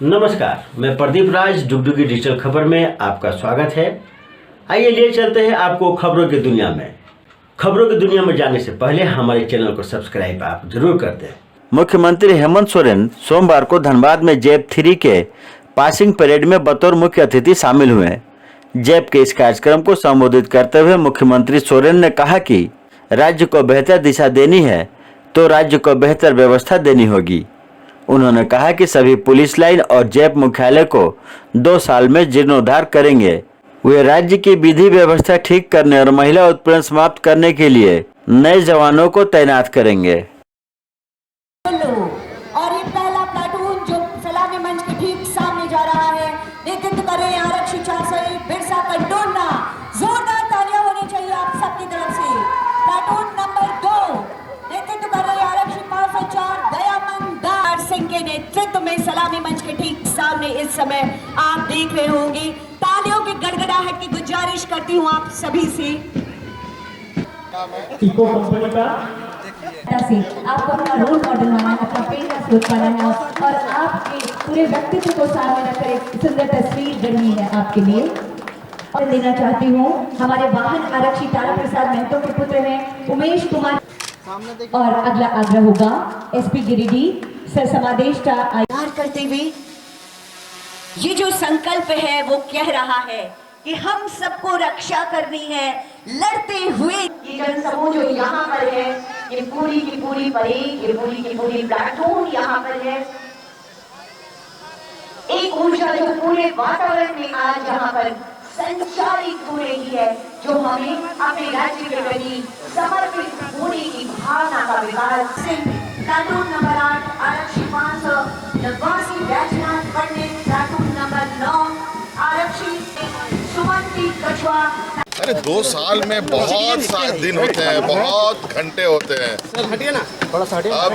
नमस्कार, मैं प्रदीप राज डुगडुगी डिजिटल खबर में आपका स्वागत है। आइए ले चलते हैं आपको खबरों की दुनिया में। खबरों की दुनिया में जाने से पहले हमारे चैनल को सब्सक्राइब आप जरूर कर दें। मुख्यमंत्री हेमंत सोरेन सोमवार को धनबाद में जैप 3 के पासिंग परेड में बतौर मुख्य अतिथि शामिल हुए। जैप के इस कार्यक्रम को संबोधित करते हुए मुख्यमंत्री सोरेन ने कहा कि राज्य को बेहतर दिशा देनी है तो राज्य को बेहतर व्यवस्था देनी होगी। उन्होंने कहा कि सभी पुलिस लाइन और जैप मुख्यालय को 2 साल में जीर्णोद्धार करेंगे। वे राज्य की विधि व्यवस्था ठीक करने और महिला उत्पीड़न समाप्त करने के लिए नए जवानों को तैनात करेंगे। और ये पहला प्लाटून जो सलामी मंच के ठीक सामने जा रहा है, नेतृत्व कर रहे हैं आरक्षी 401 बिरसा कंटोन्ना। जोरदार तालियां होनी चाहिए आप सबकी तरफ से। प्लाटून नंबर 2 नेतृत्व कर रहे हैं आरक्षी 504 दयानंद दार सिंह के नेतृत्व में सलामी मंच के ठीक सामने इस समय आप देख रहे होंगे। तालियों की गड़गड़ाहट की गुजारिश करती हूँ आप सभी से। इको कंपनी का आपको अपना रोल मॉडल माना है, अपना प्रेरणा स्रोत माना है और आपके पूरे व्यक्तित्व को सामने रखकर एक सुंदर तस्वीर गढ़ी है आपके लिए। और देना चाहती हूँ हमारे वाहन आरक्षी तारा प्रसाद महतो के पुत्र हैं उमेश कुमार। और अगला आग्रह होगा एसपी गिरिडीह सर समादेश का आधार करते हुए ये जो संकल्प है वो कह रहा है कि हम सबको रक्षा करनी है लड़ते हुए। ये जनसमूह जो यहाँ पर है, ये पूरी की पूरी परेड, ये पूरी की पूरी प्लाटून यहाँ पर है। एक ऊर्जा जो पूरे वातावरण में आज यहाँ पर संचारित हो रही है, जो हमें अपने राज्य के प्रति समर्पित होने की भावना का विकास। प्लाटून नंबर 8 आरक्षी 500 नवासी बैजनाथ पंडित, प्लाटून नंबर 9 आरक्षी सुमंती कछुआ। अरे 2 साल में बहुत सारे दिन होते हैं, बहुत घंटे होते हैं। सर हटिए ना, थोड़ा सा हटिए। अब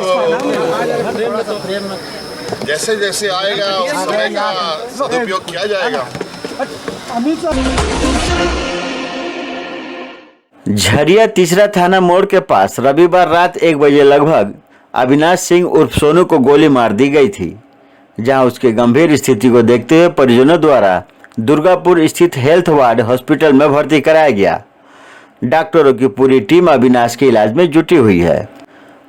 जैसे जैसे आएगा उस समय का सदुपयोग किया जाएगा। झरिया तीसरा थाना मोड़ के पास रविवार रात 1 बजे लगभग अविनाश सिंह उर्फ सोनू को गोली मार दी गई थी, जहां उसकी गंभीर स्थिति को देखते हुए परिजनों द्वारा दुर्गापुर स्थित हेल्थ वार्ड हॉस्पिटल में भर्ती कराया गया। डॉक्टरों की पूरी टीम अविनाश के इलाज में जुटी हुई है।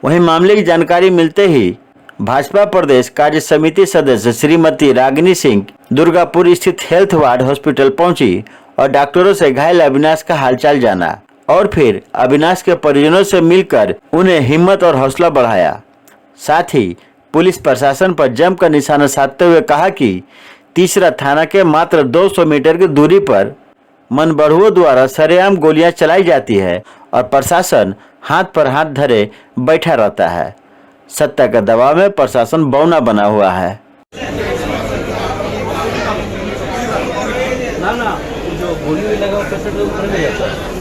वहीं मामले की जानकारी मिलते ही भाजपा प्रदेश कार्य समिति सदस्य श्रीमती रागिनी सिंह दुर्गापुर स्थित हेल्थ वार्ड हॉस्पिटल पहुंची और डॉक्टरों से घायल अविनाश का हालचाल जाना और फिर अविनाश के परिजनों से मिलकर उन्हें हिम्मत और हौसला बढ़ाया। साथ ही पुलिस प्रशासन पर जमकर निशाना साधते हुए कहा कि तीसरा थाना के मात्र 200 मीटर की दूरी पर मनबढ़ुओं द्वारा सरेआम गोलियां चलाई जाती है और प्रशासन हाथ पर हाथ धरे बैठा रहता है। सत्ता के दबाव में प्रशासन बौना बना हुआ है। ना जो गोली लगा कैसे लोग ऊपर में जाता है।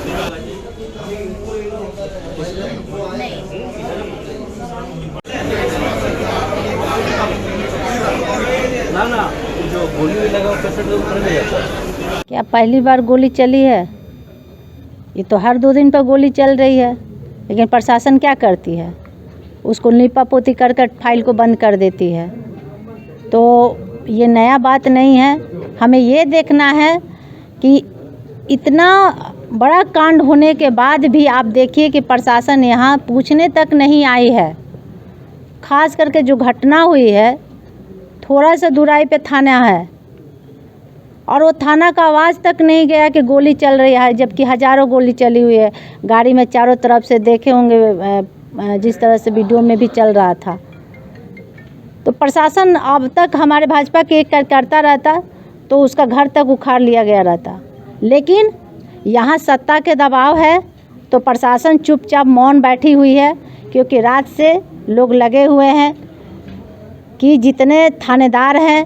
ना जो गोली लगा कैसे लोग ऊपर में जाता है। क्या पहली बार गोली चली है? ये तो हर 2 दिन पर गोली चल रही है, लेकिन प्रशासन क्या करती है? उसको लिपा पोती कर कर फाइल को बंद कर देती है। तो ये नया बात नहीं है। हमें ये देखना है कि इतना बड़ा कांड होने के बाद भी आप देखिए कि प्रशासन यहाँ पूछने तक नहीं आई है। खास करके जो घटना हुई है, थोड़ा सा दूराई पे थाना है और वो थाना का आवाज़ तक नहीं गया कि गोली चल रही है, जबकि हज़ारों गोली चली हुई है। गाड़ी में चारों तरफ से देखे होंगे, जिस तरह से वीडियो में भी चल रहा था। तो प्रशासन अब तक हमारे भाजपा के एक करता रहता तो उसका घर तक उखाड़ लिया गया रहता, लेकिन यहाँ सत्ता के दबाव है तो प्रशासन चुपचाप मौन बैठी हुई है, क्योंकि रात से लोग लगे हुए हैं कि जितने थानेदार हैं,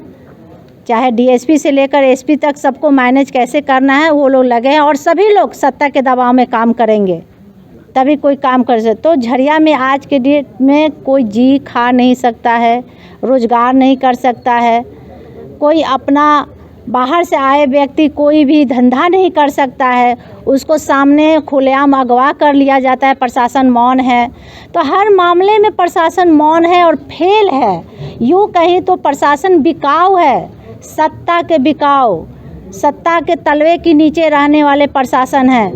चाहे डीएसपी से लेकर एसपी तक, सबको मैनेज कैसे करना है वो लोग लगे हैं और सभी लोग सत्ता के दबाव में काम करेंगे तभी कोई काम कर सकते। तो झरिया में आज के डेट में कोई जी खा नहीं सकता है, रोजगार नहीं कर सकता है, कोई अपना बाहर से आए व्यक्ति कोई भी धंधा नहीं कर सकता है, उसको सामने खुलेआम अगवा कर लिया जाता है। प्रशासन मौन है, तो हर मामले में प्रशासन मौन है और फेल है। यूँ कहीं तो प्रशासन बिकाऊ है, सत्ता के बिकाऊ, सत्ता के तलवे के नीचे रहने वाले प्रशासन है।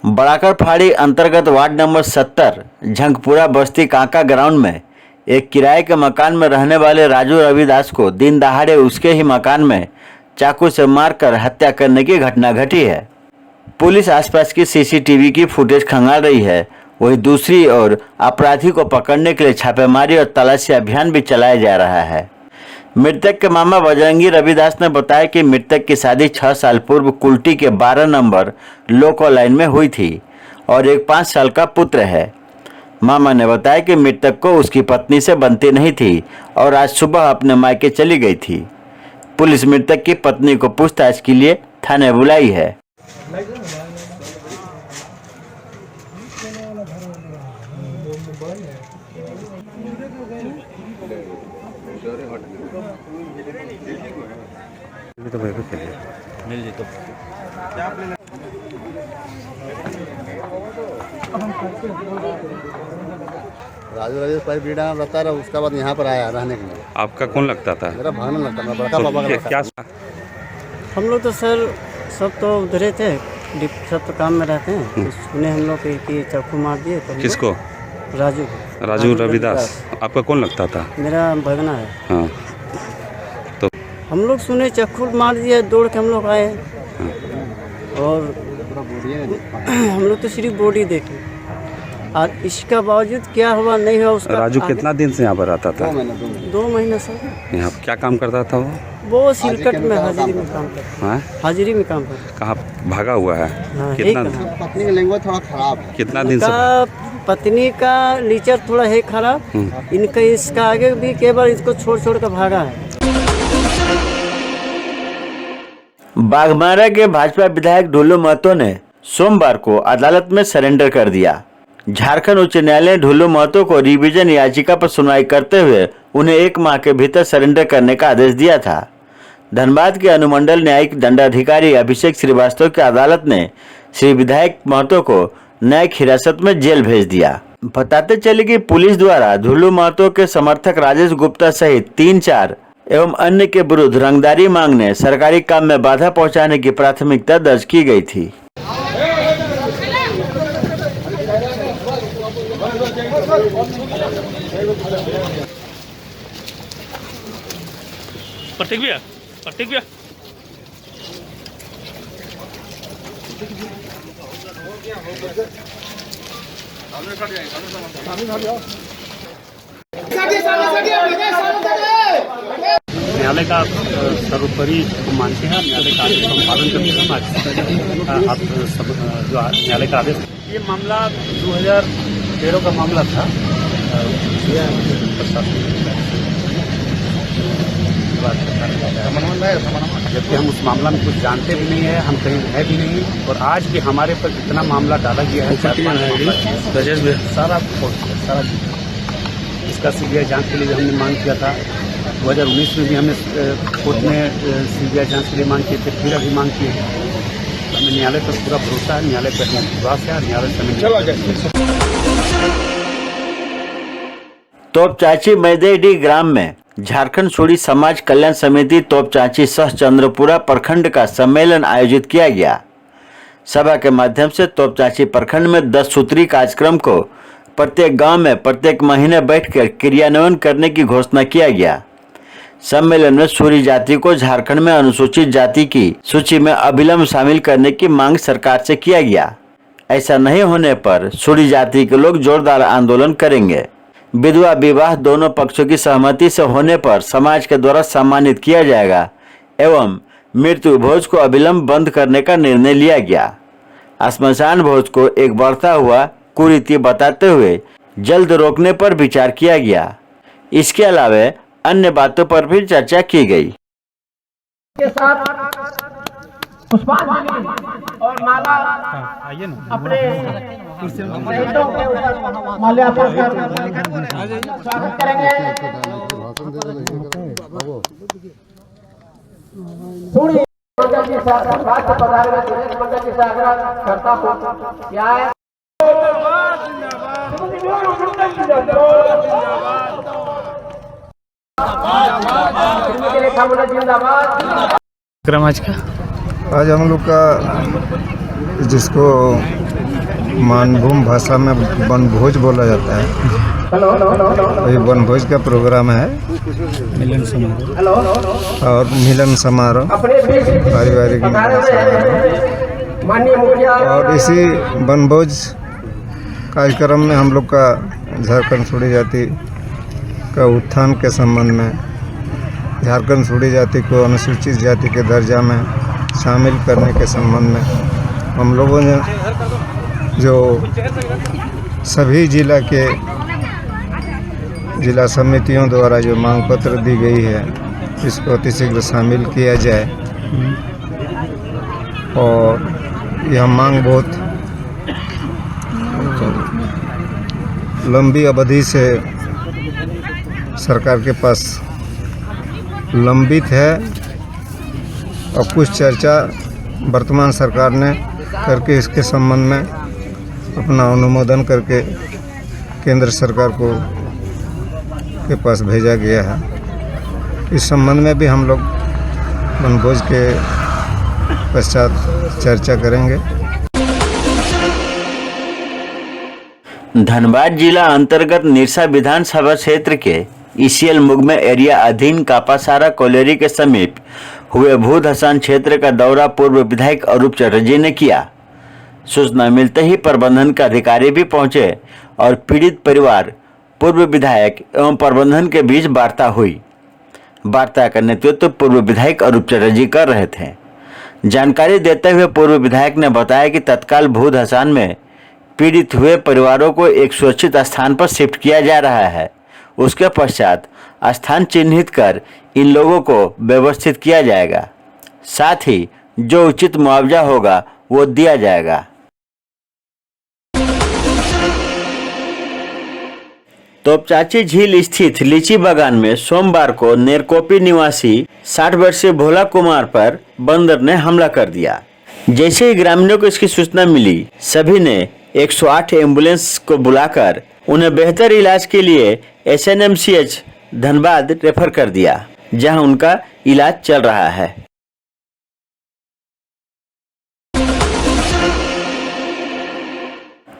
बड़ाकर फाड़ी अंतर्गत वार्ड नंबर 70 झंगपुरा बस्ती कांका ग्राउंड में एक किराए के मकान में रहने वाले राजू रविदास को दिन दहाड़े उसके ही मकान में चाकू से मारकर हत्या करने की घटना घटी है। पुलिस आसपास की सीसीटीवी की फुटेज खंगाल रही है। वहीं दूसरी ओर अपराधी को पकड़ने के लिए छापेमारी और तलाशी अभियान भी चलाया जा रहा है। मृतक के मामा बजरंगी रविदास ने बताया कि मृतक की शादी 6 साल पूर्व कुल्टी के 12 नंबर लोकल लाइन में हुई थी और एक 5 साल का पुत्र है। मामा ने बताया कि मृतक को उसकी पत्नी से बनती नहीं थी और आज सुबह अपने मायके चली गई थी। पुलिस मृतक की पत्नी को पूछताछ के लिए थाने बुलाई है। राजू राजेश भाई बीड़ा में रहता रहा, उसका बाद यहाँ पर आया रहने के लिए। आपका कौन लगता था? मेरा भागने लगता था, बड़का पापा का लगता क्या था। हम लोग तो सर सब तो उधरे थे, सब तो काम में रहते हैं। तो सुने हम लोग कि चाकू मार दिए। तो किसको? राजू रविदास। आपका कौन लगता था? मेरा भगना है। हाँ, हम लोग सुने चाकू मार दिया, दौड़ के हम लोग आए और हम लोग तो सिर्फ बॉडी देखे और इसका बावजूद क्या हुआ नहीं हुआ उसका। राजू कितना दिन से यहाँ पर रहता था? 2 महीने सर। यहाँ क्या काम करता था वो सिलकट में हाजिरी में काम करता। हाँ? हाजिरी में काम करता। कहाँ भागा हुआ है? हाँ, कितना? पत्नी का लैंग्वेज थोड़ा खराब है। कितना दिन से? पत्नी का नेचर थोड़ा है खराब। इनका इसका आगे भी केवल इसको छोड़ कर भागा है। बाघमारा के भाजपा विधायक ढुल्लू महतो ने सोमवार को अदालत में सरेंडर कर दिया। झारखंड उच्च न्यायालय ने ढुल्लू महतो को रिवीजन याचिका पर सुनवाई करते हुए उन्हें 1 माह के भीतर सरेंडर करने का आदेश दिया था। धनबाद के अनुमंडल न्यायिक दंडाधिकारी अभिषेक श्रीवास्तव की अदालत ने श्री विधायक महतो को न्यायिक हिरासत में जेल भेज दिया। बताते चले कि पुलिस द्वारा ढुल्लू महतो के समर्थक राजेश गुप्ता सहित 3-4 एवं अन्य के विरुद्ध रंगदारी मांगने, सरकारी काम में बाधा पहुंचाने की प्राथमिकता दर्ज की गई थी। प्रत्येक भैया न्यायालय का सर्वोपरि मानते हैं। न्यायालय का आदेश हम पालन करते हैं। आप सब जो न्यायालय का आदेश, ये मामला 2013 का मामला था। जबकि हम उस मामला में कुछ जानते भी नहीं है, हम कहीं है भी नहीं और आज भी हमारे पर जितना मामला डाला गया है सारा इसका सीबीआई जांच के लिए हमने मांग किया था। 2019 में भी हमने कोर्ट में सीबीआई जांच के लिए मांग किए थे, फिर अभी मांग किए हैं। हमें न्यायालय पर पूरा भरोसा है, न्यायालय पर विश्वास है और न्यायालय से तोपचाची मैदेडी ग्राम में झारखंड सूरी समाज कल्याण समिति तोपचाची सह चंद्रपुरा प्रखंड का सम्मेलन आयोजित किया गया। सभा के माध्यम से तोपचाची प्रखंड में 10 सूत्री कार्यक्रम को प्रत्येक गांव में प्रत्येक महीने बैठकर क्रियान्वयन करने की घोषणा किया गया। सम्मेलन में सूरी जाति को झारखंड में अनुसूचित जाति की सूची में अविलंब शामिल करने की मांग सरकार से किया गया। ऐसा नहीं होने पर सूरी जाति के लोग जोरदार आंदोलन करेंगे। विधवा विवाह दोनों पक्षों की सहमति से होने पर समाज के द्वारा सम्मानित किया जाएगा एवं मृत्यु भोज को अविलंब बंद करने का निर्णय लिया गया। श्मशान भोज को एक बढ़ता हुआ कुरीति बताते हुए जल्द रोकने पर विचार किया गया। इसके अलावा अन्य बातों पर भी चर्चा की गई। के साथ पुष्पांजलि और माला अपने शहीदों के ऊपर माल्यार्पण कर स्वागत करेंगे। सुनिए मंडल जी से सुरेश मंडल जी से आग्रह करता हूँ क्या है आज हम लोग का जिसको मानभूम भाषा में वनभोज बोला जाता है, ये वनभोज का प्रोग्राम है मिलन समारोह और मिलन समारोह पारिवारिक और इसी वनभोज कार्यक्रम में हम लोग का झारखंड सूढ़ी जाति का उत्थान के संबंध में झारखंड सूढ़ी जाति को अनुसूचित जाति के दर्जा में शामिल करने के संबंध में हम लोगों ने जो सभी जिला समितियों द्वारा जो मांग पत्र दी गई है इसको अतिशीघ्र शामिल किया जाए और यह मांग बहुत लंबी अवधि से सरकार के पास लंबित है और कुछ चर्चा वर्तमान सरकार ने करके इसके संबंध में अपना अनुमोदन करके केंद्र सरकार को के पास भेजा गया है। इस संबंध में भी हम लोग वनभोज के पश्चात चर्चा करेंगे। धनबाद जिला अंतर्गत निरसा विधानसभा क्षेत्र के ईसीएल मुगमे एरिया अधीन कापासारा कोलेरी के समीप हुए भू धसान क्षेत्र का दौरा पूर्व विधायक अरूप चटर्जी ने किया। सूचना मिलते ही प्रबंधन के अधिकारी भी पहुंचे और पीड़ित परिवार, पूर्व विधायक एवं प्रबंधन के बीच वार्ता हुई। वार्ता का नेतृत्व पूर्व विधायक अरूप चटर्जी कर रहे थे। जानकारी देते हुए पूर्व विधायक ने बताया कि तत्काल भू धसान में पीड़ित हुए परिवारों को एक सुरक्षित स्थान पर शिफ्ट किया जा रहा है। उसके पश्चात स्थान चिन्हित कर इन लोगों को व्यवस्थित किया जाएगा, साथ ही जो उचित मुआवजा होगा वो दिया जाएगा। तोपचाची झील स्थित लीची बागान में सोमवार को नेरकोपी निवासी 60 वर्षीय भोला कुमार पर बंदर ने हमला कर दिया। जैसे ही ग्रामीणों को इसकी सूचना मिली, सभी ने 108 एम्बुलेंस को बुलाकर उन्हें बेहतर इलाज के लिए SNMCH धनबाद रेफर कर दिया, जहां उनका इलाज चल रहा है।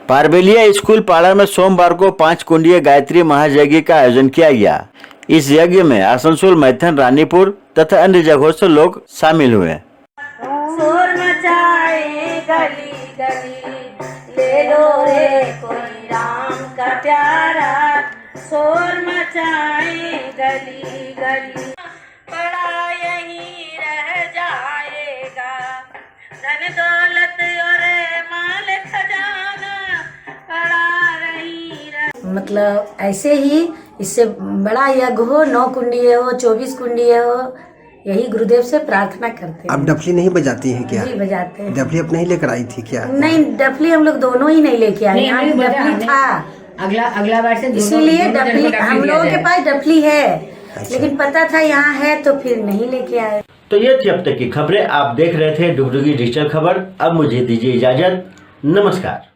पारबेलिया स्कूल पाड़ा में सोमवार को 5 कुंडीय गायत्री महायज्ञ का आयोजन किया गया। इस यज्ञ में आसनसोल, मैथन, रानीपुर तथा अन्य जगहों से लोग शामिल हुए। शोर मचाए गली गली, ले लो रे कोई राम का प्यारा। शोर मचाए गली गली, पड़ा यहीं रह जाएगा। धन दौलत और माल खजाना पड़ा रही। मतलब ऐसे ही इससे बड़ा यज्ञ हो, 9 कुंडीय हो, 24 कुंडीय हो, यही गुरुदेव से प्रार्थना करते हैं। आप डफली नहीं बजाती हैं क्या? जी बजाते हैं। डफली आप नहीं लेकर आई थी क्या? नहीं, डफली हम लोग दोनों ही नहीं लेके आए। यहाँ डफली था, अगला बार से इसीलिए डफली हम लोगों के पास डफली है। अच्छा। लेकिन पता था यहाँ है तो फिर नहीं लेके आए। तो ये थी अब तक की खबरें। आप देख रहे थे डुगडुगी डिजिटल खबर। अब मुझे दीजिए इजाजत। नमस्कार।